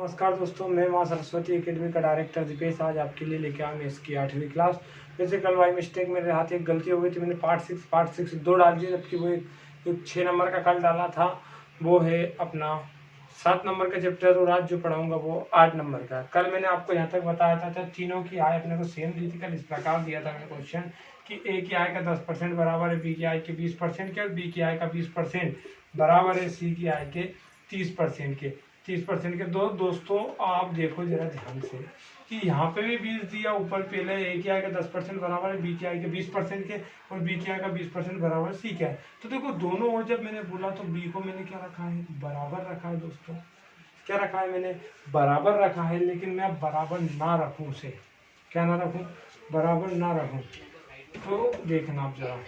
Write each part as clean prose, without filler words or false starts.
नमस्कार दोस्तों, मैं माँ सरस्वती एकेडमी का डायरेक्टर दीपेश आज आपके लिए लेके आया मैं इसकी 8वीं क्लास। वैसे कल बाई मिस्टेक मेरे हाथ एक गलती हो गई थी, मैंने पार्ट सिक्स दो डाल दिया, जबकि वो एक 6 नंबर का कल डाला था। वो है अपना 7 नंबर का चैप्टर और आज जो पढ़ाऊंगा वो 8 नंबर का। कल मैंने आपको यहाँ तक बताया था तीनों की आय अपने को सेम दी थी। कल इस प्रकार दिया था मैंने क्वेश्चन कि ए की आय का 10% बराबर है बी की आय के 20% के, और बी की आय का 20% बराबर है सी की आय के 30% के। 30% के दोस्तों आप देखो जरा ध्यान से कि यहाँ पे भी 20 दिया, ऊपर पहले ए की आय का 10% बराबर है बी की आय के 20% के, और बी की आय का 20% बराबर सी क्या है। तो देखो दोनों ओर जब मैंने बोला तो बी को मैंने क्या रखा है, बराबर रखा है दोस्तों। क्या रखा है मैंने, बराबर रखा है। लेकिन मैं बराबर ना रखूं उसे, क्या ना रखूं, बराबर ना रखूं। तो देखना आप जरा,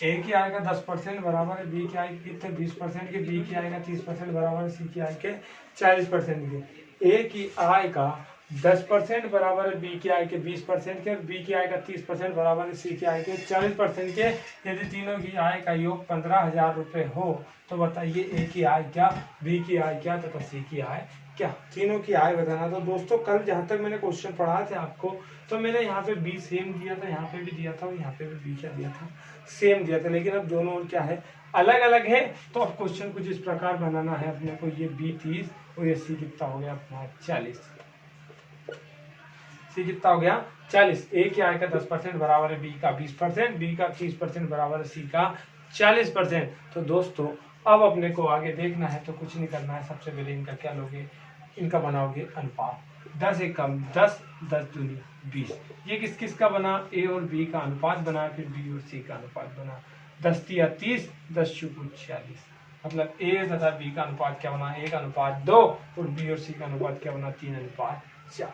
ए की आय का 10% बराबर है बी की आय के कितने 20% के, बी की आय का 30% बराबर है सी की आय के 40% के। ए की आय का 10% बराबर है बी की आय के 20% के, और बी की आय का 30% बराबर है सी की आय के 40% के। यदि तीनों की आय का योग 15,000 रुपये हो तो बताइए ए की आय क्या, बी की आय क्या तथा सी की आय क्या। तीनों की आय बताना। तो दोस्तों कल जहाँ तक मैंने क्वेश्चन पढ़ाए थे आपको, तो मैंने यहाँ पे बी सेम दिया था, यहाँ पे भी दिया था, और यहाँ पे भी बी क्या दिया था, सेम दिया था। लेकिन अब दोनों और क्या है, अलग अलग है। तो अब क्वेश्चन कुछ इस प्रकार बनाना है अपने को, ये बी 30 और ये सी कितना हो गया अपना 40। सी कितना हो गया 40। ए की आय का 10% बराबर है बी का 20%, बी का 30% बराबर है सी का 40%। तो दोस्तों अब अपने को आगे देखना है, तो कुछ नहीं करना है। सबसे पहले इनका क्या लोगे, इनका बनाओगे अनुपात। 10 एकम 10, 10 दूनी 20। ये किस किस का बना, ए और बी का अनुपात बना, फिर बी और सी का अनुपात बना। 10 तिया 30, 10 चौको 40। मतलब ए तथा बी का अनुपात क्या बना, 1:2, और बी और सी का अनुपात क्या बना, 3:4।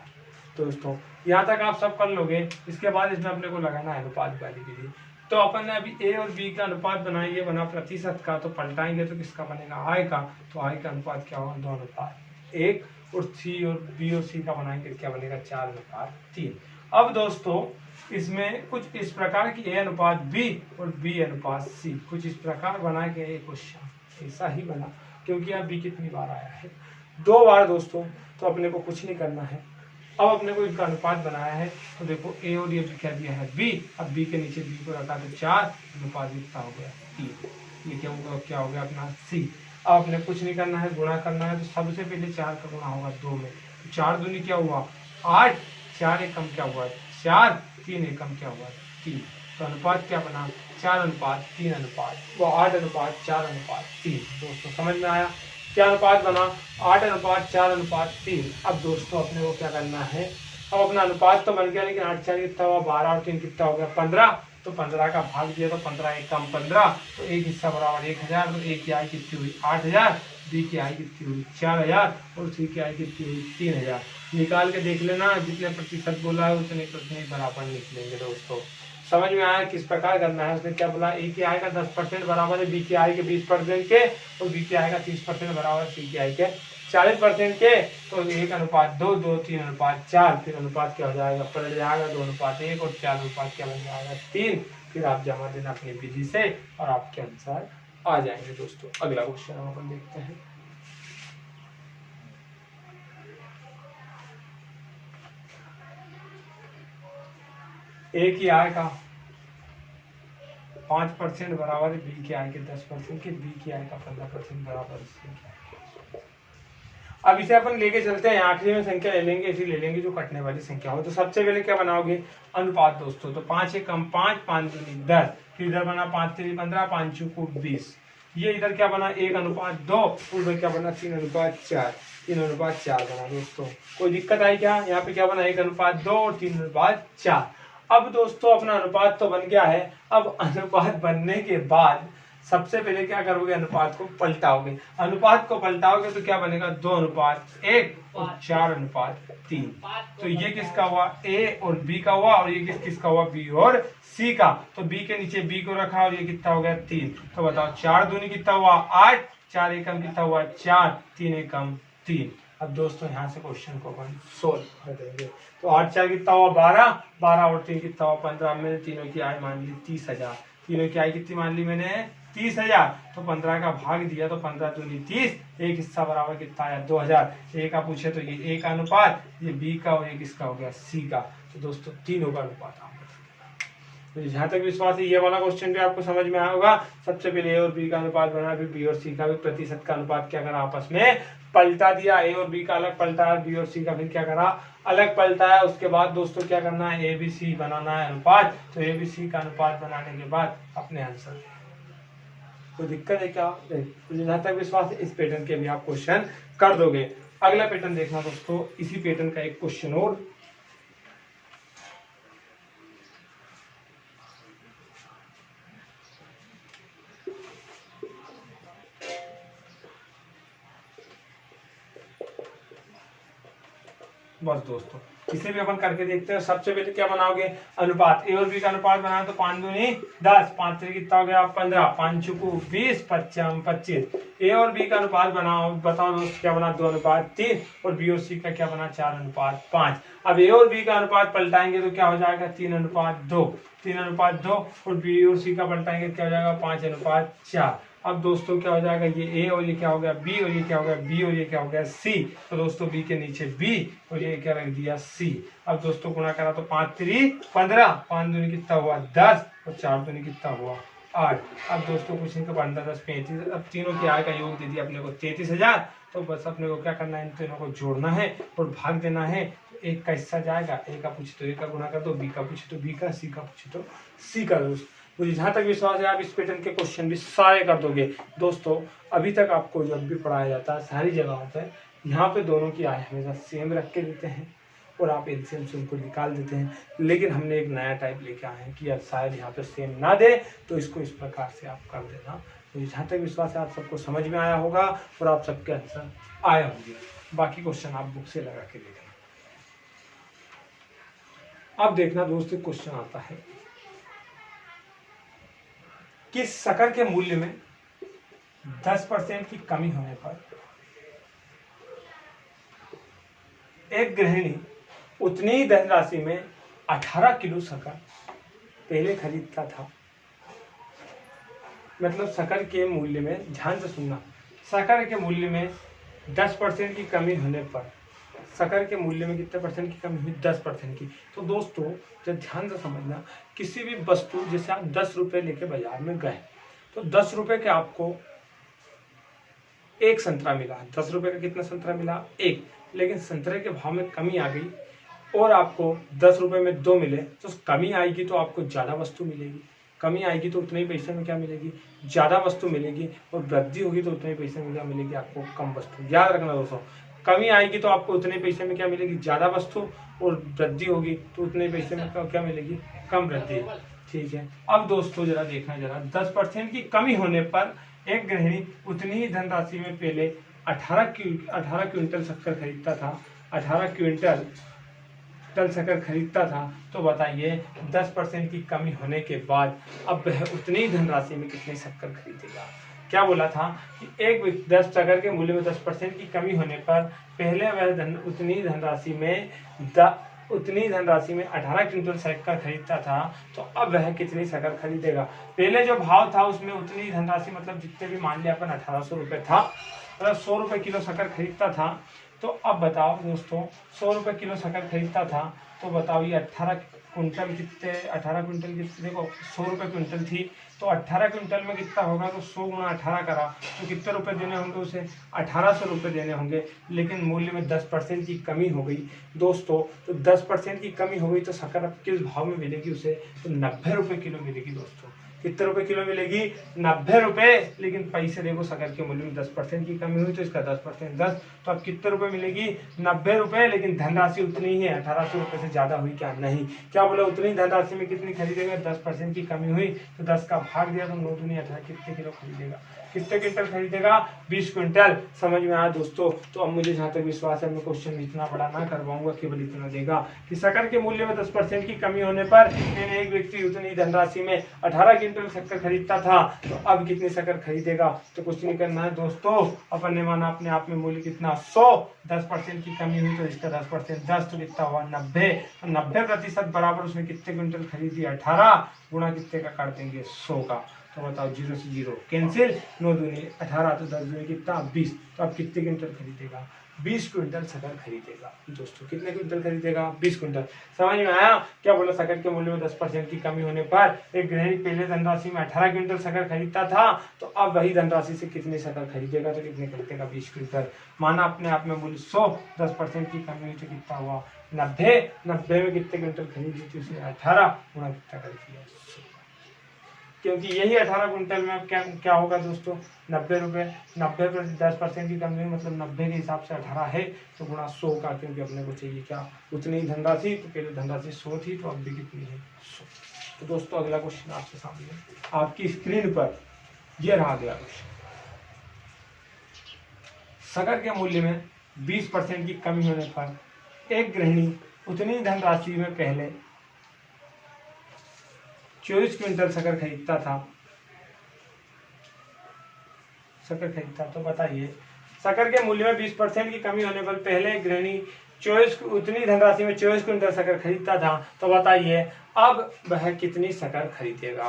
दोस्तों यहाँ तक आप सब कर लोगे। इसके बाद इसमें अपने को लगाना है अनुपात वाली विधि। तो अपन ने अभी ए और बी का अनुपात बनाया, ये बना प्रतिशत का, तो पलटाएंगे तो किसका बनेगा, आय का। तो आय का अनुपात क्या होगा, 2:1। और सी और बी और सी का बनाएंगे क्या बनेगा, 4:3। अब दोस्तों इसमें कुछ इस प्रकार की ए अनुपात बी और बी अनुपात सी, कुछ इस प्रकार बना के क्वेश्चन ऐसा ही बना। क्योंकि अब बी कितनी बार आया है, 2 बार दोस्तों। तो अपने को कुछ नहीं करना है। अब अपने को इनका अनुपात बनाया है, तो देखो ए और ये क्या दिया है बी। अब बी के नीचे बी को रखा तो 4, अनुपात कितना हो गया 3। ये क्या हो गया अपना सी। अब अपने कुछ नहीं करना है, गुणा करना है। तो सबसे पहले 4 का गुणा होगा 2 में, तो 4 दूनी क्या हुआ 8, 4 एकम क्या हुआ 4, 3 एकम क्या हुआ 3। तो अनुपात क्या बना, 4:3 अनुपात, वो 8:4:3। दोस्तों समझ में आया क्या अनुपात बना, 8:4:3। अब दोस्तों अपने को क्या करना है, अब अपना अनुपात तो बन गया, लेकिन 8 4 कितना हुआ 12, और 3 कितना हो गया 15। तो 15 का भाग दिया तो 15 एकम 15, तो एक हिस्सा बराबर 1000। तो ए की आय कितनी हुई 8000, बी की आय कितनी हुई 4000, और सी की आय कितनी हुई 3000। निकाल के देख लेना, जितने प्रतिशत बोला है उतने प्रतिशत बराबर निकलेंगे। दोस्तों समझ में आया किस प्रकार करना है। उसने क्या बोला, ए की आय का 10% बराबर है बी की आय के 20% के, और बी की आय का 30% बराबर है सी की आय के 40% के। तो 1:2, 2 3:4, फिर अनुपात क्या हो जाएगा, पलट जाएगा 2:1, और 4 अनुपात क्या बन जाएगा 3। फिर आप जमा देना अपनी विधि से और आपके अनुसार आ जाएंगे। दोस्तों अगला क्वेश्चन हम अपन देखते हैं। ए की आय का 5% बराबर है बी की आय के 10% के, बी की आय का 15% बराबर है सी की आय के। अब इसे अपन लेके चलते हैं, आखिरी में संख्या ले लेंगे, ऐसी ले लेंगे जो कटने वाली संख्या हो। तो सबसे पहले क्या बनाओगे, अनुपात दोस्तों। तो 5 एकम 5, 5 दूनी 10, फिर इधर बना 5 3 15, 5 चौको 20। ये इधर क्या बना 1:2, उधर क्या बना 3:4, 3:4 बना। दोस्तों कोई दिक्कत आई क्या, यहाँ पे क्या बना 1:2 और 3:4। अब दोस्तों अपना अनुपात तो बन गया है। अब अनुपात बनने के बाद सबसे पहले क्या करोगे, अनुपात को पलटाओगे। अनुपात को पलटाओगे तो क्या बनेगा 2:1 और 4:3। तो ये किसका हुआ, ए और बी का हुआ, और ये किसका हुआ, बी और सी का। तो बी के नीचे बी को रखा, और ये कितना हो गया 3। तो बताओ 4 दूनी कितना हुआ 8, 4 एकम कितना हुआ 4, 3 एकम 3। अब दोस्तों यहाँ से क्वेश्चन को अपन सोल्व कर देंगे। तो 8 4 कितना हुआ 12, 12 और 3 कितना हुआ 15। मैंने तीनों की आय मान ली 30,000। तीनों की आय कितनी मान ली मैंने 30,000, तो 15 का भाग दिया तो 15 दूनी 30, एक हिस्सा बराबर कितना आया 2,000। ए का पूछे तो ये ए का अनुपात, ये बी का और एक इसका हो गया सी का। तो दोस्तों तीनों का अनुपात आप तो जहाँ तक विश्वास है ये वाला क्वेश्चन भी आपको समझ में आया होगा। सबसे पहले ए और बी का अनुपात बना, फिर बी और सी का भी प्रतिशत का अनुपात क्या करा आपस में पलटा दिया, ए और बी का अलग पलटा है, बी और सी का फिर क्या करा अलग पलटा है। उसके बाद दोस्तों क्या करना है, ए बी सी बनाना है अनुपात। तो ए बी सी का अनुपात बनाने के बाद अपने आंसर कोई दिक्कत है क्या? मुझे जहाँ तक विश्वास है इस पैटर्न के भी आप क्वेश्चन कर दोगे। अगला पैटर्न देखना दोस्तों, इसी पैटर्न का एक क्वेश्चन और। बस दोस्तों इसे भी अपन करके देखते हैं। सबसे पहले क्या बनाओगे, अनुपात। ए और बी का अनुपात बनाए तो 5 दूनी 10, 5 से कितना हो गया 15, 5 चुकू 20, 25 25। ए और बी का अनुपात बनाओ, बताओ दोस्त क्या बना 2 अनुपात 3, और बी और सी का क्या बना 4 अनुपात 5। अब ए और बी का अनुपात पलटाएंगे तो क्या हो जाएगा 3 अनुपात 2, 3 अनुपात 2, और बी और सी का पलटाएंगे क्या हो जाएगा 5 अनुपात 4। अब दोस्तों क्या हो जाएगा, ये ए और ये क्या हो गया बी, और ये क्या हो गया बी, और ये क्या हो गया सी। तो दोस्तों बी के नीचे बी और ये क्या रख दिया सी। अब दोस्तों गुणा करा तो 5 3 15, 5 दूनी कितना हुआ 10, और 4 दूनी कितना हुआ 8। अब दोस्तों कुछ नहीं तो 15 10 35, अब तीनों की आय का योग दे दिया अपने को 33,000। तो बस अपने को क्या करना है, इन तीनों को जोड़ना है और भाग देना है। तो एक का हिस्सा जाएगा, ए का पूछे तो ए का गुणा कर दो, बी का पूछे तो बी का, सी का पूछे तो सी का। दोस्त मुझे जहाँ तक विश्वास है आप इस पैटर्न के क्वेश्चन भी सारे कर दोगे। दोस्तों अभी तक आपको जब भी पढ़ाया जाता है सारी जगहों पर यहाँ पे दोनों की आय हमेशा सेम रख के देते हैं और आप एलसीएम से उनको निकाल देते हैं। लेकिन हमने एक नया टाइप लेके आए हैं कि यार शायद यहाँ पे सेम ना दे तो इसको इस प्रकार से आप कर देना। मुझे जहाँ तक विश्वास है आप सबको समझ में आया होगा और आप सबके आंसर आए होंगे। बाकी क्वेश्चन आप बुक से लगा के देखना। अब देखना दोस्तों क्वेश्चन आता है कि शक्कर के मूल्य में 10% की कमी होने पर एक गृहिणी उतनी ही धनराशि में 18 किलो शक्कर पहले खरीदता था। मतलब शक्कर के मूल्य में, ध्यान से सुनना, शक्कर के मूल्य में 10% की कमी होने पर शक्कर के मूल्य में कितने परसेंट की कमी हुई 10% की। तो दोस्तों जब ध्यान से समझना, किसी भी वस्तु जैसे आप 10 रुपये लेके बाजार में गए तो 10 रुपये के आपको एक संतरा मिला। 10 रुपये का कितना संतरा मिला? एक। लेकिन संतरे के भाव में कमी आ गई और आपको 10 रुपये में 2 मिले, तो कमी आएगी तो आपको ज़्यादा वस्तु मिलेगी। कमी आएगी तो उतने ही पैसे में क्या मिलेगी? ज़्यादा वस्तु मिलेगी। और वृद्धि होगी तो उतने ही पैसे में क्या मिलेगी? आपको कम वस्तु। याद रखना दोस्तों, कमी आएगी तो आपको उतने पैसे में क्या मिलेगी? ज़्यादा वस्तु। और वृद्धि होगी तो उतने पैसे में क्या मिलेगी? कम वृद्धि। ठीक है। अब दोस्तों जरा देखना, जरा 10% की कमी होने पर एक गृहिणी उतनी ही धनराशि में पहले 18 क्विंटल शक्कर खरीदता था। 18 क्विंटल शक्कर खरीदता था। तो बताइए 10% की कमी होने के बाद अब वह उतनी ही धनराशि में कितनी शक्कर खरीदेगा? क्या बोला था कि एक 10 शक्कर के मूल्य में 10% की कमी होने पर पहले वह उतनी धनराशि में 18 क्विंटल शक्कर खरीदता था। तो अब वह कितनी शक्कर खरीदेगा? पहले जो भाव था उसमें उतनी धनराशि, मतलब जितने भी मान लिया अपन 1800 रुपये था, मतलब 100 रुपये किलो शक्कर खरीदता था। तो अब बताओ दोस्तों 100 रुपये किलो शक्कर खरीदता था। तो बताओ ये 18 क्विंटल कितने, 18 क्विंटल कितने, देखो 100 रुपये क्विंटल थी तो 18 क्विंटल में कितना होगा? तो 100 गुणा 18 करा तो कितने रुपए देने होंगे उसे? 1800 रुपये देने होंगे। लेकिन मूल्य में 10% की कमी हो गई दोस्तों। तो 10% की कमी हो गई तो शक्कर अब किस भाव में मिलेगी उसे? तो 90 रुपये किलो मिलेगी दोस्तों। कितने रुपए किलो मिलेगी? 90 रुपये। लेकिन पैसे देखो शक्कर के मूल्य में 10% की कमी हुई तो इसका 10% 10, तो अब कितने रुपए मिलेगी? 90 रुपये। लेकिन धनराशि उतनी ही है, 1800 रुपये से ज्यादा हुई क्या? नहीं। क्या बोला? उतनी धनराशि में कितनी खरीदेगा? 10% की कमी हुई तो 10 का भाग दिया तो 9 दूनी 18, कितने किलो खरीदेगा? कितने क्विंटल खरीदेगा? 20 क्विंटल। समझ में आया दोस्तों? तो अब मुझे जहाँ तक विश्वास है मैं क्वेश्चन इतना बड़ा ना करवाऊंगा, केवल इतना देगा कि शक्कर के मूल्य में 10% की कमी होने पर एक व्यक्ति उतनी धनराशि में 18 क्विंटल शक्कर खरीदता था। तो अब कितनी शक्कर खरीदेगा? तो कुछ नहीं करना है दोस्तों, अपन ने माना अपने आप में मूल्य कितना 100, 10% की कमी हुई तो इसका 10% 10, तो कितना हुआ 90। 90% बराबर उसने कितने क्विंटल खरीदी? 18 गुणा कितने का कर देंगे? 100 का। तो बताओ 0 से 0 कैंसिल, 9 दूनी 18, तो 10 दूनी कितना 20। तो अब कितने क्विंटल खरीदेगा? 20 क्विंटल शक्कर खरीदेगा दोस्तों। कितने क्विंटल खरीदेगा? 20 क्विंटल। समझ में आया क्या बोला? शक्कर के मूल्य में 10% की कमी होने पर एक गृहिणी पहले धनराशि में 18 क्विंटल शक्कर खरीदता था, तो अब वही धनराशि से कितने शक्कर खरीदेगा? तो कितने खरीदेगा? 20 क्विंटल। माना अपने आप में मूल्य 100, 10% की कमी हुई तो कितना हुआ? 90। 90 में कितने क्विंटल खरीदी थी उसने? 18 गुणा कितना कर दिया? 100। क्योंकि यही 18 क्विंटल में क्या होगा दोस्तों? 90 रुपये। 90 पर 10% की कमी हुई, मतलब 90 के हिसाब से 18 है तो गुणा 100 का, क्योंकि अपने को चाहिए क्या? उतनी धनराशि। तो पहले धनराशि 100 थी, तो अब भी कितनी है? 100। तो दोस्तों अगला क्वेश्चन आपके सामने आपकी स्क्रीन पर यह रहा अगला क्वेश्चन। शक्कर के मूल्य में 20% की कमी होने पर एक गृहिणी उतनी धनराशि में पहले 24 क्विंटल शक्कर खरीदता था। तो बताइए शक्कर के मूल्य में 20% की कमी होने पर पहले गृहिणी 24 उतनी धनराशि में 24 क्विंटल शक्कर खरीदता था, तो बताइए अब वह कितनी शक्कर खरीदेगा?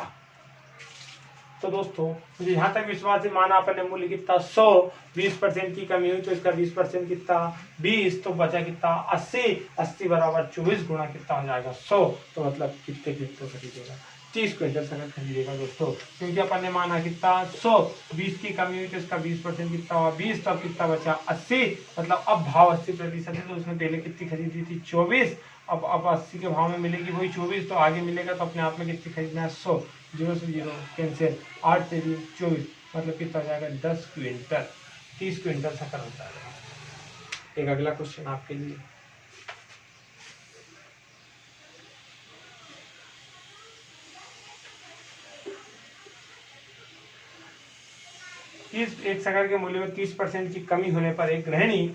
तो दोस्तों मुझे यहाँ तक विश्वास है, माना अपन ने मूल्य कितना 100, 20% की कमी हुई तो इसका 20% कितना 20, तो बचा कितना 80। 80 बराबर 24 गुणा कितना हो जाएगा 100, तो मतलब कितने क्विंटल खरीदेगा? 30 क्विंटल शक्कर खरीदेगा दोस्तों। क्योंकि अपन ने माना कितना 100, 20 की कमी हुई तो इसका 20% कितना हुआ 20, तो अब कितना बचा 80। मतलब अब भाव 80% है, तो उसने पहले कितनी खरीदी थी 24, अब 80 के भाव में मिलेगी वही 24, तो आगे मिलेगा तो अपने आप में कितनी खरीदना है 100। 0 से 0 कैंसिल, 8 से 24, मतलब कितना हो जाएगा 10 क्विंटल। 30 क्विंटल शक्कर हो जाएगा। एक अगला क्वेश्चन आपके लिए। एक शक्कर के मूल्य में 30% की कमी होने पर एक गृहिणी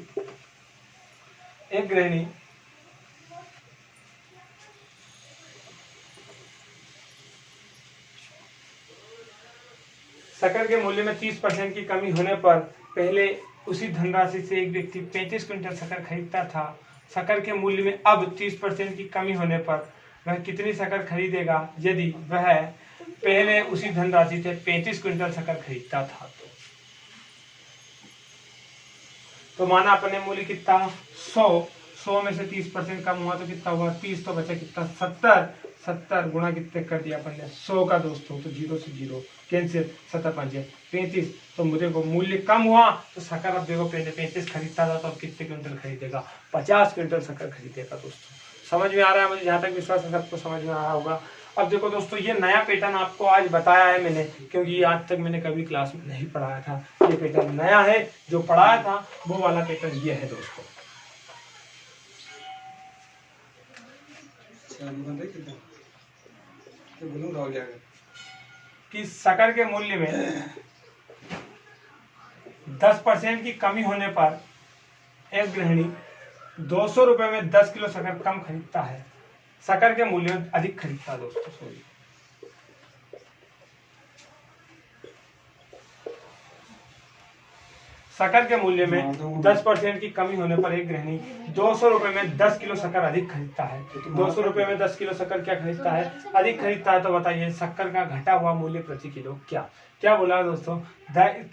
शक्कर के मूल्य में 30% की कमी होने पर पहले उसी धनराशि से एक व्यक्ति 35 क्विंटल शक्कर खरीदता था। शक्कर के मूल्य में अब 30% की कमी होने पर वह कितनी शक्कर खरीदेगा यदि वह पहले उसी धनराशि से 35 क्विंटल शक्कर खरीदता था? तो माना अपने मूल्य कितना 100 में से 30% कम हुआ तो कितना हुआ 30, तो बचा कितना 70 गुणा कितने कर दिया अपन ने 100 का दोस्तों, तो 0 से 0 कैंसिल, 70 5 35, तो मुझे को मूल्य कम हुआ तो शक्कर अब देखो पहले 35 खरीदता था, तो अब कितने क्विंटल खरीदेगा? 50 क्विंटल शक्कर खरीदेगा दोस्तों। समझ में आ रहा है? मुझे जहाँ तक विश्वास है सबको समझ में आ रहा होगा। अब देखो दोस्तों ये नया पैटर्न आपको आज बताया है मैंने, क्योंकि आज तक मैंने कभी क्लास में नहीं पढ़ाया था। ये पैटर्न नया है, जो पढ़ाया था वो वाला पैटर्न ये है दोस्तों। कि शक्कर के मूल्य में 10% की कमी होने पर एक गृहिणी 200 रुपए में 10 किलो शक्कर कम खरीदता है, शक्कर के मूल्य में अधिक खरीदता है दोस्तों। सॉरी, शक्कर के मूल्य में 10% की कमी होने पर एक गृहिणी 200 रुपए में 10 किलो शक्कर अधिक खरीदता है। 200 रुपए में 10 किलो शक्कर क्या खरीदता है? अधिक खरीदता है। तो बताइए शक्कर का घटा हुआ मूल्य प्रति किलो क्या बोला दोस्तों?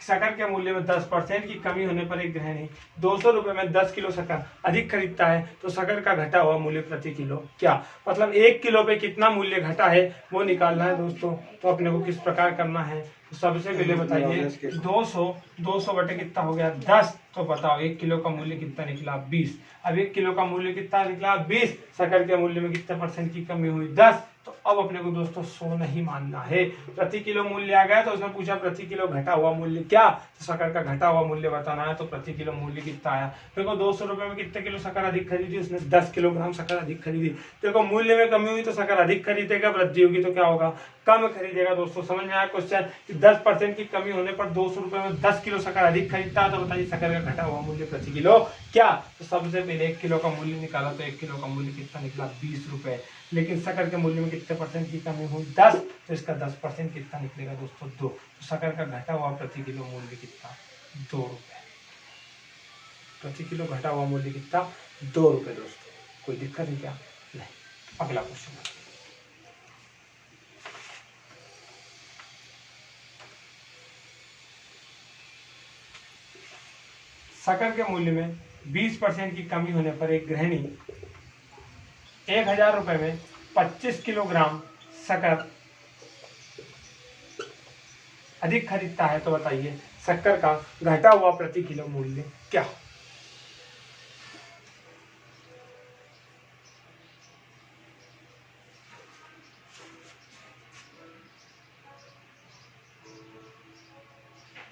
शक्कर के मूल्य में 10% की कमी होने पर एक गृहिणी 200 रुपए में 10 किलो शक्कर अधिक खरीदता है, तो शक्कर का घटा हुआ मूल्य प्रति किलो क्या? मतलब 1 किलो पे कितना मूल्य घटा है वो निकालना है दोस्तों। तो अपने को किस प्रकार करना है? तो सबसे पहले बताइए 200 बटे कितना हो गया 10, तो बताओ 1 किलो का मूल्य कितना निकला 20। अब 1 किलो का मूल्य कितना निकला 20, शक्कर के मूल्य में कितने % की कमी हुई 10। तो अब अपने को दोस्तों 100 नहीं मानना है, प्रति किलो मूल्य आ गया। तो उसने पूछा प्रति किलो घटा हुआ मूल्य क्या, तो शक्कर का घटा हुआ मूल्य बताना है। तो प्रति किलो मूल्य कितना आया? देखो 200 रुपए में कितने किलो शक्कर अधिक खरीदी? उसने 10 किलोग्राम शक्कर अधिक खरीदी। देखो मूल्य में कमी हुई तो शक्कर अधिक खरीदेगा, वृद्धि होगी तो क्या होगा? कम खरीदेगा दोस्तों। समझ में आया क्वेश्चन? 10% की कमी होने पर 200 रुपए में 10 किलो शक्कर अधिक खरीदता है, तो बताइए शक्कर का घटा हुआ मूल्य प्रति किलो क्या? तो सबसे पहले 1 किलो का मूल्य निकाला, तो 1 किलो का मूल्य कितना निकला 20 रुपए। लेकिन शक्कर के मूल्य में कितने % की कमी हुई 10, तो इसका 10% कितना निकलेगा दोस्तों 2। तो शक्कर का घटा हुआ प्रति किलो मूल्य कितना 2 रुपए। प्रति किलो घटा हुआ मूल्य कितना 2 रुपए दोस्तों। कोई दिक्कत है क्या? नहीं। अगला क्वेश्चन शक्कर के मूल्य में 20% की कमी होने पर एक गृहिणी 1000 रुपये में 25 किलोग्राम शक्कर अधिक खरीदता है, तो बताइए शक्कर का घटा हुआ प्रति किलो मूल्य क्या?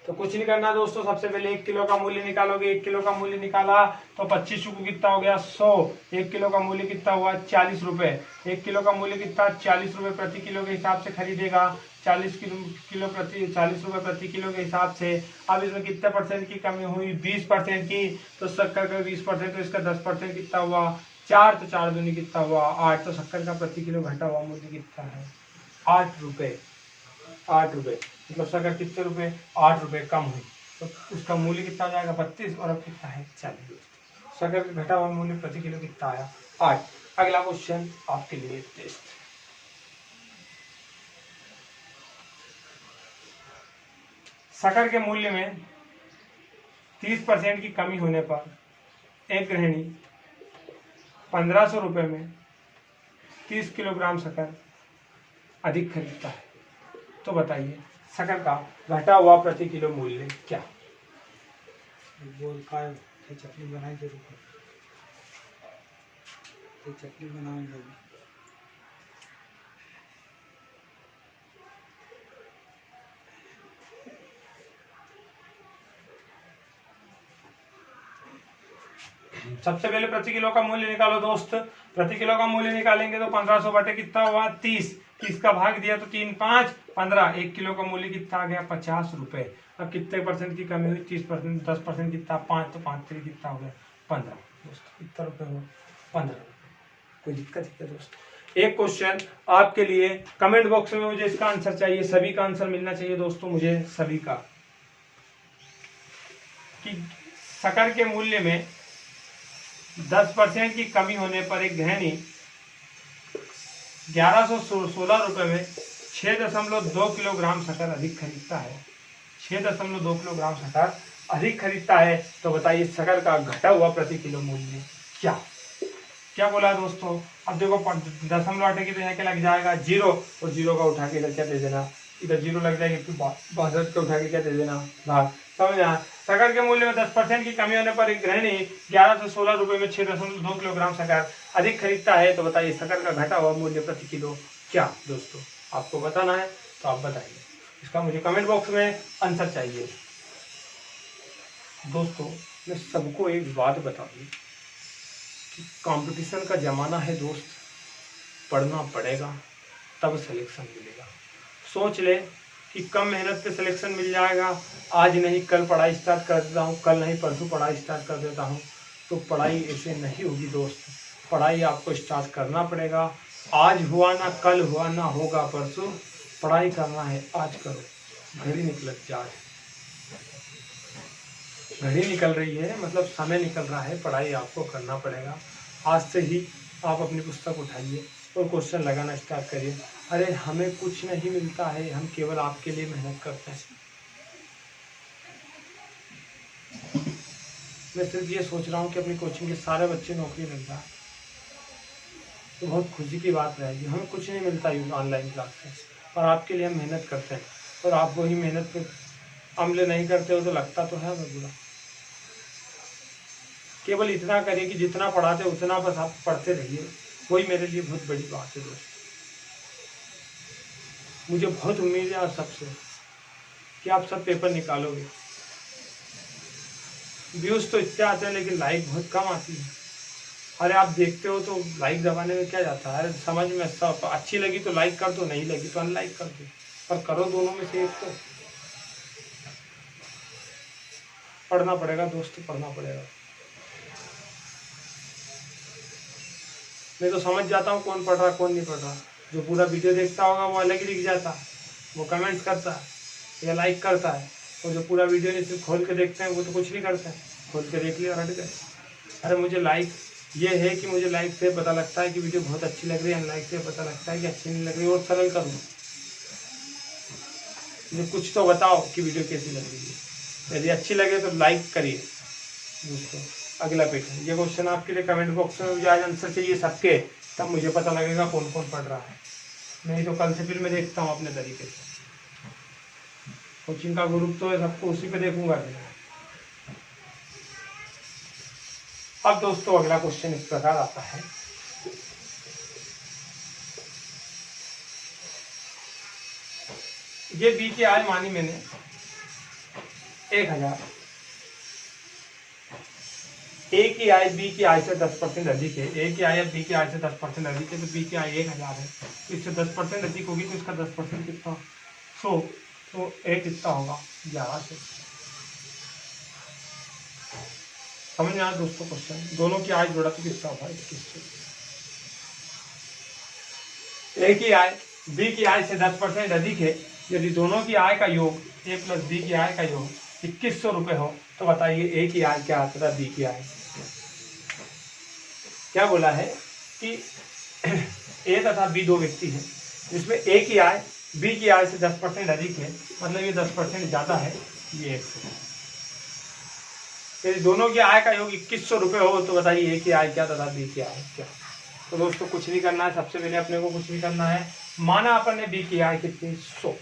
तो कुछ नहीं करना दोस्तों, सबसे पहले 1 किलो का मूल्य निकालोगे। 1 किलो का मूल्य निकाला तो 25 को कितना हो गया 100। 1 किलो का मूल्य कितना हुआ 40 रुपए। 1 किलो का मूल्य कितना 40 रुपए प्रति किलो के हिसाब से खरीदेगा। 40 रुपए प्रति किलो के हिसाब से। अब इसमें कितने परसेंट की कमी हुई 20% की, तो शक्कर का 20% तो इसका 10% कितना हुआ 4, तो 4 दूनी कितना हुआ 8। तो शक्कर का प्रति किलो घटा हुआ मूल्य कितना है 8 रुपए। 8 रुपए मतलब शक्कर कितने रुपए 8 रुपए कम हुई, तो उसका मूल्य कितना हो जाएगा 32 और अब कितना है 40। शक्कर का घटा हुआ मूल्य प्रति किलो कितना आया 8। अगला क्वेश्चन आपके लिए टेस्ट। शक्कर के मूल्य में 30% की कमी होने पर एक गृहिणी 1500 रुपये में 30 किलोग्राम शक्कर अधिक खरीदता है, तो बताइए शक्कर का घटा हुआ प्रति किलो मूल्य क्या? बोल का चटनी बनाई जरूर, चटनी बनाएंगे। सबसे पहले प्रति किलो का मूल्य निकालो दोस्त। प्रति किलो का मूल्य निकालेंगे तो 1500 बटे कितना हुआ 30, 30 का भाग दिया तो 3 5 15। 1 किलो का मूल्य कितना आ गया 50 रुपए। अब कितने परसेंट की कमी हुई 30%, 10% कितना 5, तो 5 3 कितना हो गया 15। दोस्त कितना रुपए हुआ 15। कोई दिक्कत है दोस्त? एक क्वेश्चन आपके लिए कमेंट बॉक्स में मुझे इसका आंसर चाहिए, सभी का आंसर मिलना चाहिए दोस्तों मुझे सभी का, कि शक्कर के मूल्य में 10% की कमी होने पर एक गृहिणी 1116 रुपए में 6.2 किलोग्राम शक्कर अधिक खरीदता है। 6.2 किलोग्राम शक्कर अधिक खरीदता है, तो बताइए शक्कर का घटा हुआ प्रति किलो मूल्य क्या? क्या बोला है दोस्तों? अब देखो दशमलव हटेगी तो यहाँ क्या लग जाएगा 0, और 0 का उठा के इधर क्या दे देना, इधर 0 लग जाएगी फिर 62 का उठा के क्या दे देना भाग। समझना? शक्कर के मूल्य में 10% की कमी होने पर एक गृहिणी 1116 रुपए में 6.2 किलोग्राम शक्कर अधिक खरीदता है, तो बताइए शक्कर का घटा हुआ मूल्य प्रति किलो क्या? दोस्तों आपको बताना है तो आप बताइए, इसका मुझे कमेंट बॉक्स में आंसर चाहिए। दोस्तों मैं सबको एक बात बता दूं कि कंपटीशन का ज़माना है दोस्त, पढ़ना पड़ेगा तब सिलेक्शन मिलेगा। सोच ले कि कम मेहनत पे सिलेक्शन मिल जाएगा, आज नहीं कल पढ़ाई स्टार्ट कर देता हूँ, कल नहीं परसों पढ़ाई स्टार्ट कर देता हूँ, तो पढ़ाई ऐसे नहीं होगी दोस्त। पढ़ाई आपको स्टार्ट करना पड़ेगा। आज हुआ ना कल हुआ ना होगा परसों, पढ़ाई करना है आज करो। घड़ी निकल जा घड़ी निकल रही है, मतलब समय निकल रहा है, पढ़ाई आपको करना पड़ेगा। आज से ही आप अपनी पुस्तक उठाइए और क्वेश्चन लगाना स्टार्ट करिए। अरे हमें कुछ नहीं मिलता है, हम केवल आपके लिए मेहनत करते हैं। मैं सिर्फ ये सोच रहा हूँ कि अपनी कोचिंग के सारे बच्चे नौकरी लग जाए तो बहुत खुशी की बात रहेगी। हमें कुछ नहीं मिलता है ऑनलाइन क्लास से, और आपके लिए हम मेहनत करते हैं, और आप वही मेहनत पे अमल नहीं करते हो तो लगता तो है बुरा। केवल इतना करिए कि जितना पढ़ाते उतना बस आप पढ़ते रहिए, वही मेरे लिए बहुत बड़ी बात है दोस्त। मुझे बहुत उम्मीद है आप सबसे कि आप सब पेपर निकालोगे। व्यूज तो इतने आते हैं लेकिन लाइक बहुत कम आती है। अरे आप देखते हो तो लाइक दबाने में क्या जाता है? अरे समझ में सब अच्छी लगी तो लाइक कर दो, नहीं लगी तो अनलाइक कर दो, पर करो दोनों में से एक तो। पढ़ना पड़ेगा दोस्त, पढ़ना पड़ेगा। मैं तो समझ जाता हूँ कौन पढ़ रहा कौन नहीं पढ़ रहा। जो पूरा वीडियो देखता होगा वो अलग ही दिख जाता है, वो कमेंट्स करता है या लाइक करता है, और जो पूरा वीडियो नहीं सिर्फ खोल के देखते हैं वो तो कुछ नहीं करते हैं, खोल के देख लिया और हट गए। अरे मुझे लाइक ये है कि मुझे लाइक से पता लगता है कि वीडियो बहुत अच्छी लग रही है, अनलाइक से पता लगता है कि अच्छी नहीं लग रही। और सरल करूँ, मुझे कुछ तो बताओ कि वीडियो कैसी लग रही है। यदि अच्छी लगे तो लाइक करिए, दोस्तों अगला पैटर्न, ये क्वेश्चन आपके लिए कमेंट बॉक्स में मुझे आज आंसर चाहिए सबके, तब मुझे पता लगेगा कौन कौन पढ़ रहा है। नहीं तो कल से फिर मैं देखता हूँ अपने तरीके से, कोचिंग का ग्रुप तो है, सबको उसी पे देखूंगा। अब दोस्तों अगला क्वेश्चन इस प्रकार आता है, ये बी की आय मानी मैंने 1000, ए की आय बी की आय से 10% अधिक है, ए की आय बी की आय से 10% अधिक है, तो बी की आय 1000 है, तो इससे 10% अधिक होगी, तो इसका 10% कितना 100, तो ए कितना होगा 11 से। समझ में आया दोस्तों क्वेश्चन, दोनों की आय जोड़ा तो कितना होगा 21 से। ए की आय बी की आय से 10% अधिक है, यदि दोनों की आय का योग ए प्लस बी की आय का योग 2100 रुपये हो, तो बताइए ए की आय क्या आता था, बी की आय क्या बोला है कि ए तथा बी दो व्यक्ति हैं, जिसमें ए की आय बी की आय से 10% अधिक है, मतलब ये 10% ज्यादा है, ये 100। यदि दोनों की आय का योग 2100 रुपये हो, तो बताइए ए की आय क्या तथा बी की आय क्या। तो दोस्तों कुछ नहीं करना है, सबसे पहले अपने को कुछ नहीं करना है, माना अपन ने बी की आय कितनी 100,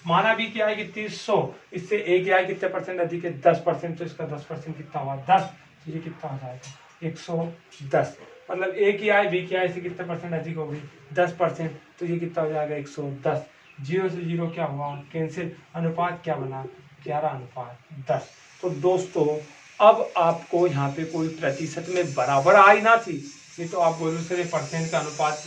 माना बी की आय कितनी 100, इससे ए की आय कितने परसेंट अधिक है 10%, तो इसका 10% कितना हुआ 10, तो ये कितना हो जाएगा 110, मतलब ए की आय बी की आय से कितने परसेंट अधिक होगी 10%, तो ये कितना हो जाएगा 110। 0 से 0 क्या हुआ कैंसिल, अनुपात क्या बना 11:10। तो दोस्तों अब आपको यहाँ पे कोई प्रतिशत में बराबर आई ना थी, नहीं तो आप बोलो सर परसेंट का अनुपात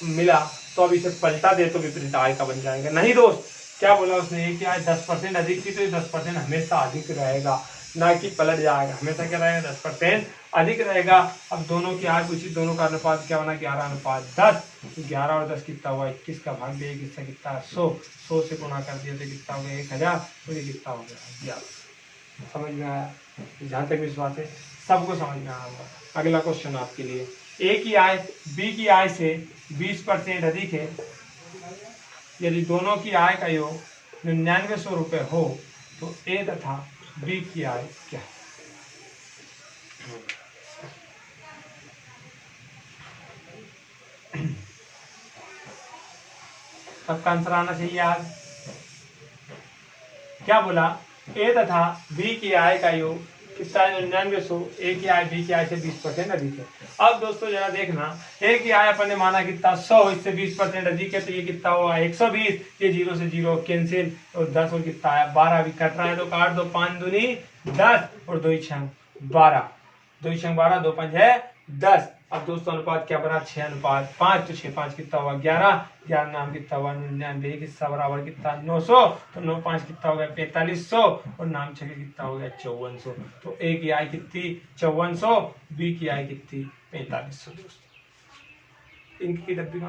मिला, तो अब इसे पलटा दे तो विपरीत आय का बन जाएगा। नहीं दोस्त, क्या बोला उसने, ये कि आय 10% अधिक थी, तो ये 10% हमेशा अधिक रहेगा, ना कि पलट जाएगा, हमेशा क्या रहेगा 10% अधिक रहेगा। अब दोनों की आय पूछी, दोनों का अनुपात क्या बना 11:10, तो 11 और 10 कितना हुआ 21 का भाग दे, किससे कितना 100 से गुणा कर दिया तो कितना हो गया 1000, तो ये कितना हो गया 11। समझ में आया, जहाँ तक विश्वास है सबको समझ में आया होगा। अगला क्वेश्चन आपके लिए, ए की आय बी की आय से 20% अधिक है, यदि दोनों की आय का योग 9900 रुपये हो, तो ए तथा बी की आय क्या है। सबका आंसर आना चाहिए आज। क्या बोला, ए तथा बी की आय का योग कितना है 9900, ए की आय बी की आय से 20% अधिक है। अब दोस्तों जरा देखना, ए की आय अपन ने माना कितना 100, इससे 20% अधिक है, तो ये कितना हुआ 120, ये 0 से 0 कैंसिल, और 10 और कितना है 12 भी कट रहा है तो काट दो, 5 दूनी 10 और 2 6 12, 2 6 12, 2 5 है 10। अब दोस्तों अनुपात क्या बना 6:5, तो 6 5 कितना हुआ 11, 11 नाम कितना हुआ 99, कितना बराबर कितना 900, तो 9 5 कितना हो गया 4500, और नाम 6 कितना हो गया 5400। तो ए की आय कितनी 5400, बी की आय कितनी 4500। दोस्तों इंक की डब्बी में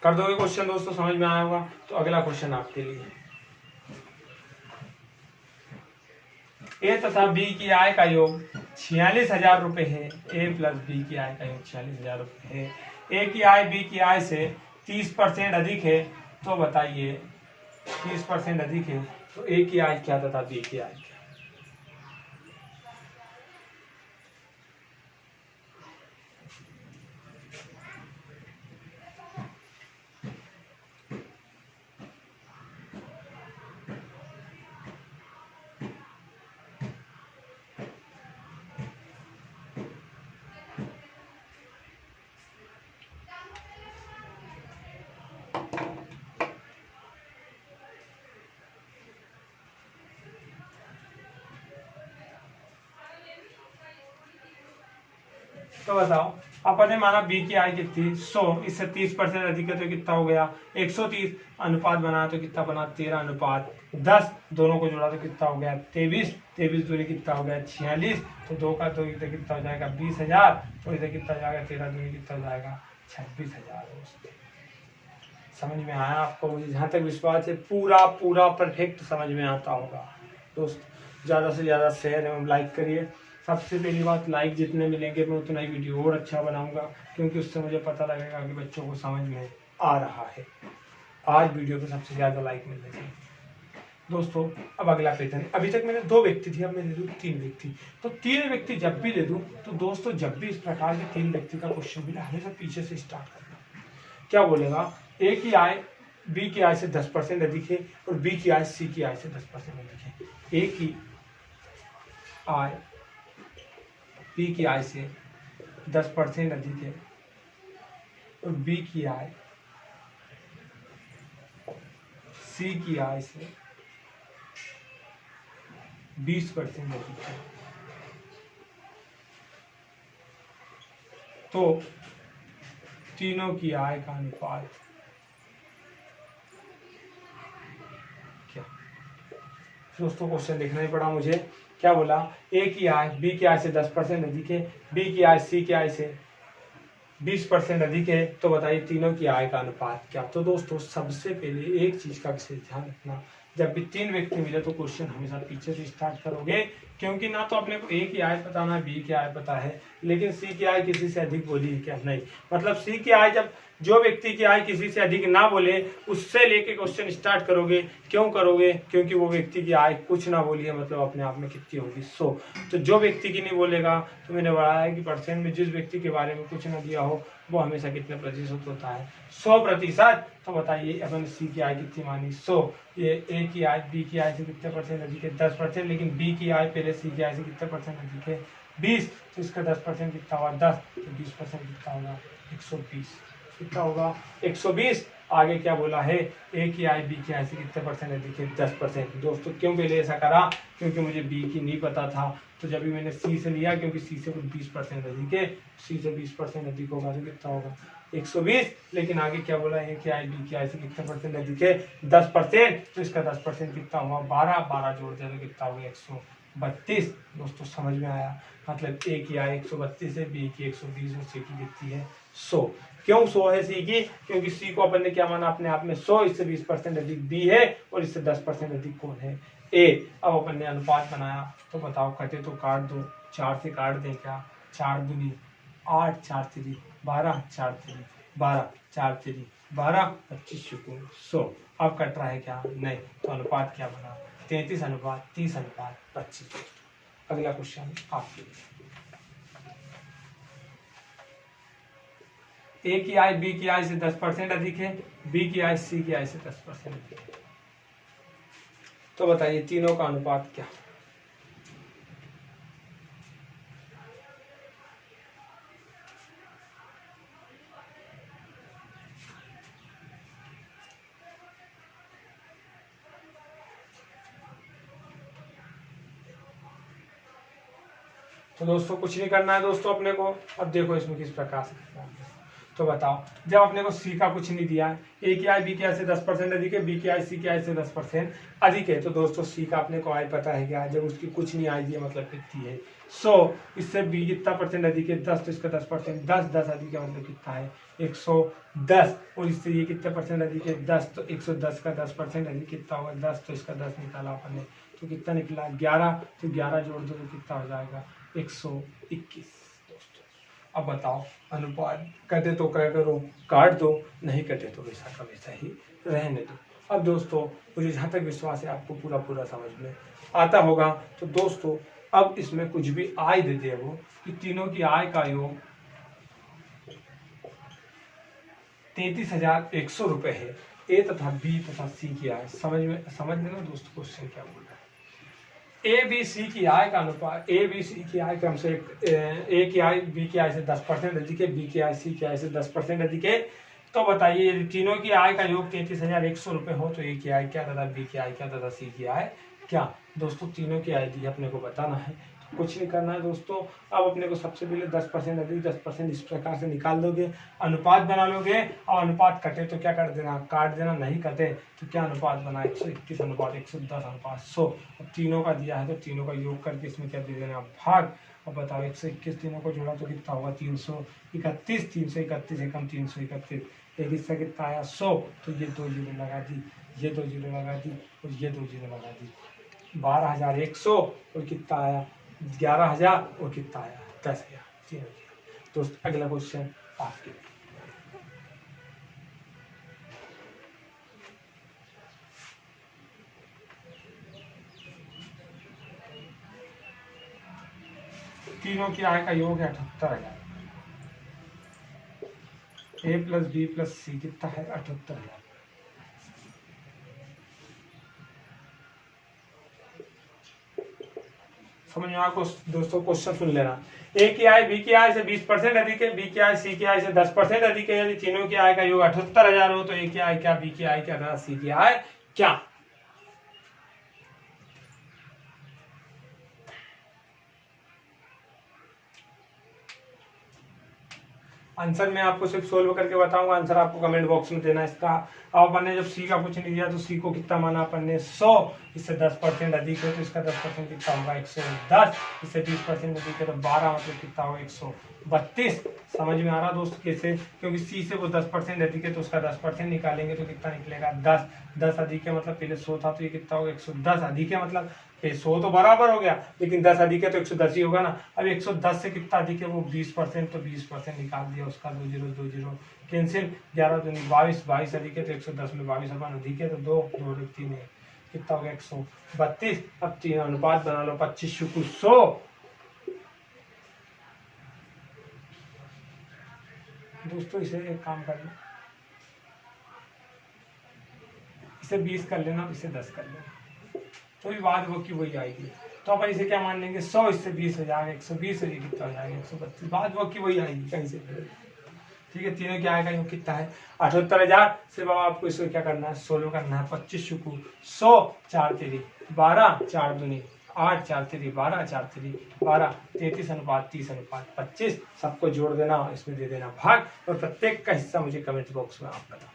कर दोगे क्वेश्चन दोस्तों, समझ में आया होगा। तो अगला क्वेश्चन आपके लिए, ए तथा बी की आय का योग 46,000 रुपये है, ए प्लस बी की आय का योग 46,000 रुपये है, ए की आय बी की आय से 30% अधिक है, तो बताइए 30% अधिक है, तो ए की आय क्या तथा बी की आय क्या। तो बताओ, अपन ने माना बी की आय कितनी 100, इससे 30% अधिक है, तो कितना हो गया 130, अनुपात बनाया तो कितना बना 13:10, दोनों को जोड़ा तो कितना हो गया 23, 23 दूनी कितना हो गया 46, तो 2 का 2 इधर कितना हो जाएगा 20,000, तो इधर कितना हो जाएगा 13 दूनी कितना हो जाएगा 26,000। समझ में आया आपको, मुझे जहाँ तक विश्वास है पूरा पूरा परफेक्ट समझ में आता होगा। दोस्त ज़्यादा से ज़्यादा शेयर एवं लाइक करिए। सबसे पहली बात, लाइक जितने मिलेंगे मैं उतना ही वीडियो और अच्छा बनाऊंगा। क्योंकि उससे मुझे पता लगेगा कि बच्चों को समझ में आ रहा है। आज वीडियो पे सबसे ज़्यादा लाइक मिलने चाहिए दोस्तों। अब अगला पैटर्न, अभी तक मैंने 2 व्यक्ति थी, अब मैं ले दूँ 3 व्यक्ति। तो 3 व्यक्ति जब भी ले दूँ तो दोस्तों जब भी इस प्रकार के 3 व्यक्ति का क्वेश्चन मिले हमेशा पीछे से स्टार्ट करना। क्या बोलेगा, ए की आय बी की आय से 10% अधिक है और बी की आय सी की आय से 10% अधिक है। ए की आय बी की आय से 10% अधिक है और बी की आय सी की आय से 20% अधिक है। तो तीनों की आय का अनुपात क्या? दोस्तों क्वेश्चन लिखना ही पड़ा मुझे। क्या बोला, ए की आय बी की आय से 10% अधिक है, बी की आय सी की आय से 20% अधिक है। तो बताइए तीनों की आय का अनुपात क्या? तो दोस्तों सबसे पहले एक चीज का विशेष ध्यान रखना, जब भी 3 व्यक्ति मिले तो क्वेश्चन हमेशा पीछे से स्टार्ट करोगे, क्योंकि ना तो अपने को ए की आय पता ना बी की आय पता है, लेकिन सी की आय किसी से अधिक बोली है क्या? नहीं। मतलब सी की आय, जब जो व्यक्ति की आय किसी से अधिक ना बोले उससे लेके क्वेश्चन स्टार्ट करोगे। क्यों करोगे? क्योंकि वो व्यक्ति की आय कुछ ना बोली है, मतलब अपने आप में कितनी होगी 100। तो जो व्यक्ति की नहीं बोलेगा, तो मैंने बढ़ाया कि परसेंट में जिस व्यक्ति के बारे में कुछ ना दिया हो वो हमेशा कितने प्रतिशत होता है? 100%। तो बताइए अपन सी की आय कितनी मानी? 100। ये ए की आय बी की आय से कितने परसेंट अधिक है? 10%। लेकिन बी की आय पहले सी की आय से कितने परसेंट अधिक है? 20। तो इसका 10% कितना हुआ? 10। तो 20% कितना होगा? 120। कितना होगा? 120। आगे क्या बोला है, ए की आय बी की आय से कितने परसेंट अधिक है? 10%। दोस्तों क्यों पहले ऐसा करा? क्योंकि मुझे बी की नहीं पता था, तो जब भी मैंने सी से लिया, क्योंकि सी से कुछ 20% अधिक है, सी से 20% अधिक होगा तो कितना होगा? 120। लेकिन आगे क्या बोला, ए की आय बी की आय से कितने परसेंट अधिक है? 10%। तो इसका 10% कितना हुआ? 12। 12 जोड़ दिया तो कितना हो गया? 132। दोस्तों समझ में आया? मतलब ए की आय 132 है, बी की 120 और सी की कितनी है? 100। क्यों 100 है सी की? क्योंकि सी को अपन ने क्या माना अपने आप में? 100। इससे 20% अधिक बी है और इससे 10% अधिक कौन है? ए। अब अपन ने अनुपात बनाया, तो बताओ कटे तो काट दो, 4 से काट दें क्या? 4 दूनी 8, 4 3 12, 4 3 12, 4 3 12, 25 चुकूं 100। अब कट रहा है क्या? नहीं। तो अनुपात क्या बना? 33:30:25। अगला क्वेश्चन आपके लिए, ए की आय बी की आय से 10% अधिक है, बी की आय सी की आय से 10% अधिक है। तो बताइए तीनों का अनुपात क्या? तो दोस्तों कुछ नहीं करना है दोस्तों अपने को। अब देखो इसमें किस प्रकार से करना है। तो बताओ, जब अपने को सी का कुछ नहीं दिया है, ए की आय बी की आय से 10% अधिक है, बी की आय सी की आय से 10% अधिक है, तो दोस्तों सी का अपने को आय पता है क्या? जब उसकी कुछ नहीं आय दी मतलब कितनी है? 100। इससे बी कितना परसेंट अधिक है? 10। तो इसका 10%, 10 अधिक है मतलब कितना है? 110। और इससे ये कितने परसेंट अधिक है? 10। तो 110 का 10% अधिक कितना होगा? 10। तो इसका 10 निकाला अपन ने, तो कितना निकला? 11। तो 11 जोड़ दो तो कितना हो जाएगा? 121। दोस्तों अब बताओ, अनुपात कटे तो क्या करो? काट दो, नहीं कटे तो वैसा का वैसा ही रहने दो। अब दोस्तों मुझे जहाँ तक विश्वास है आपको पूरा पूरा समझ में आता होगा। तो दोस्तों अब इसमें कुछ भी आय दे दे वो कि तीनों की आय का योग 33,100 रुपये है। ए तथा बी तथा सी की आय, समझ लेना दोस्तों क्वेश्चन क्या बोल रहा है। ए बी सी की आय का अनुपात, ए बी सी की आय क्रम से ए की आय बी की आय से 10% अधिक है, बी की आय सी की आय से 10% अधिक है। तो बताइए यदि तीनों की आय का योग 33,100 रुपये हो तो ए की आय क्या तथा बी की आय क्या तथा सी की आय क्या? दोस्तों तीनों की आय दी अपने को बताना है, तो कुछ नहीं करना है दोस्तों। अब अपने को सबसे पहले 10% अधिक 10% इस प्रकार से निकाल दोगे, अनुपात बना लोगे, और अनुपात कटे तो क्या कर देना? काट देना। नहीं कटे तो क्या अनुपात बना? 121:110:100। अब तीनों का दिया है तो तीनों का योग करके इसमें क्या दे देना? भाग। और बताओ 121 तीनों को जोड़ा तो कितना होगा? 331। 331 एकम 331, एक हिस्सा कितना आया? 100। तो ये 2 जीरो लगा दी, ये 2 जीरो लगा दी और ये 2 जीरो लगा दी। 12,100 और कितना आया? 11,000 और कितना आया? 10,000। दोस्त अगला क्वेश्चन आपके। तीनों की आय का योग है 78,000। ए प्लस बी प्लस सी कितना है 78,000। समझ में आपको दोस्तों, क्वेश्चन सुन लेना। ए की आय बी की आय से 20% अधिक है, बी की आय सी की आय से 10% अधिक है। यदि तीनों की आय का योग 78,000 हो तो ए की आय क्या, बी की आय क्या तथा सी की आय क्या। आंसर मैं आपको सिर्फ सोल्व करके बताऊंगा, आंसर आपको कमेंट बॉक्स में देना इसका। अब अपन ने जब सी का कुछ नहीं दिया तो सी को कितना माना अपन ने 100, इससे 10% अधिक है तो इसका 10% कितना होगा 110, इससे 20% अधिक है तो 12, मतलब कितना होगा 132। समझ में आ रहा दोस्त कैसे, क्योंकि सी से वो 10% अधिक है तो उसका 10% निकालेंगे तो कितना निकलेगा 10। 10 अधिक है मतलब पहले 100 था तो ये कितना होगा 110, अधिक है मतलब 100 तो बराबर हो गया, लेकिन 10 अधिक है तो 110 ही होगा ना। अब 110 से कितना अधिक है वो 20%, तो 20% निकाल दिया उसका, 2 0 2 0 कैंसिल, 11 दूनी 22, 22 अधिक है तो 110 में 22 अपन अधिक है तो 2 2 3 है, कितना हो गया 132। अब 3 अनुपात बना लो 25:100। दोस्तों इसे एक काम करना, इसे 20 कर लेना, इसे 10 कर लेना, तो भी बात वो की वही आएगी। तो अपन इसे क्या मान लेंगे 100, इससे 20 हो जाएगा 120, और ये कितना हो जाएगा 132, बात वो की वही आएगी कहीं से। ठीक है, तीनों क्या आएगा, कितना है 78,000। सिर्फ अब आपको इसको क्या करना है, सोल्व करना है। 25:100, 4 3 12, 4 दूनी 8, 4 3 12, 4 3 12, 33:30:25, सबको जोड़ देना और इसमें दे देना भाग, और प्रत्येक का हिस्सा मुझे कमेंट बॉक्स में आप बताओ।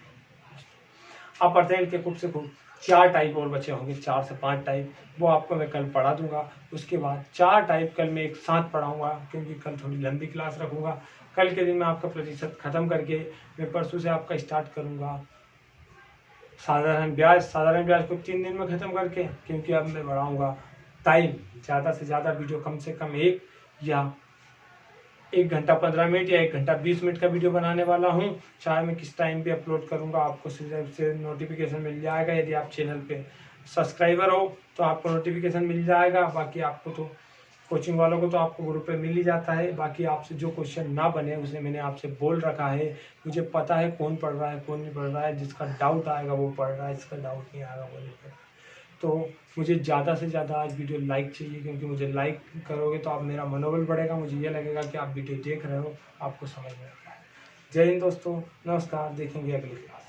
अब परसेंट के खूब से खूब 4 टाइप और बचे होंगे, 4 से 5 टाइप, वो आपको मैं कल पढ़ा दूंगा। उसके बाद 4 टाइप कल मैं एक साथ पढ़ाऊंगा, क्योंकि कल थोड़ी लंबी क्लास रखूंगा। कल के दिन मैं आपका प्रतिशत खत्म करके मैं परसों से आपका स्टार्ट करूंगा साधारण ब्याज। साधारण ब्याज को 3 दिन में खत्म करके, क्योंकि अब मैं बढ़ाऊंगा टाइम, ज़्यादा से ज़्यादा वीडियो, कम से कम 1 घंटा 15 मिनट या 1 घंटा 20 मिनट का वीडियो बनाने वाला हूं। चाहे मैं किस टाइम पे अपलोड करूंगा, आपको से नोटिफिकेशन मिल जाएगा। यदि आप चैनल पे सब्सक्राइबर हो तो आपको नोटिफिकेशन मिल जाएगा। बाकी आपको तो कोचिंग वालों को तो आपको ग्रुप पे मिल ही जाता है। बाकी आपसे जो क्वेश्चन ना बने उसे मैंने आपसे बोल रखा है, मुझे पता है कौन पढ़ रहा है कौन नहीं पढ़ रहा है। जिसका डाउट आएगा वो पढ़ रहा है, जिसका डाउट नहीं आएगा वो नहीं पढ़ रहा है। तो मुझे ज़्यादा से ज़्यादा आज वीडियो लाइक चाहिए, क्योंकि मुझे लाइक करोगे तो आप मेरा मनोबल बढ़ेगा, मुझे ये लगेगा कि आप वीडियो देख रहे हो, आपको समझ में आ रहा है। जय हिंद दोस्तों, नमस्कार, देखेंगे अगली बार।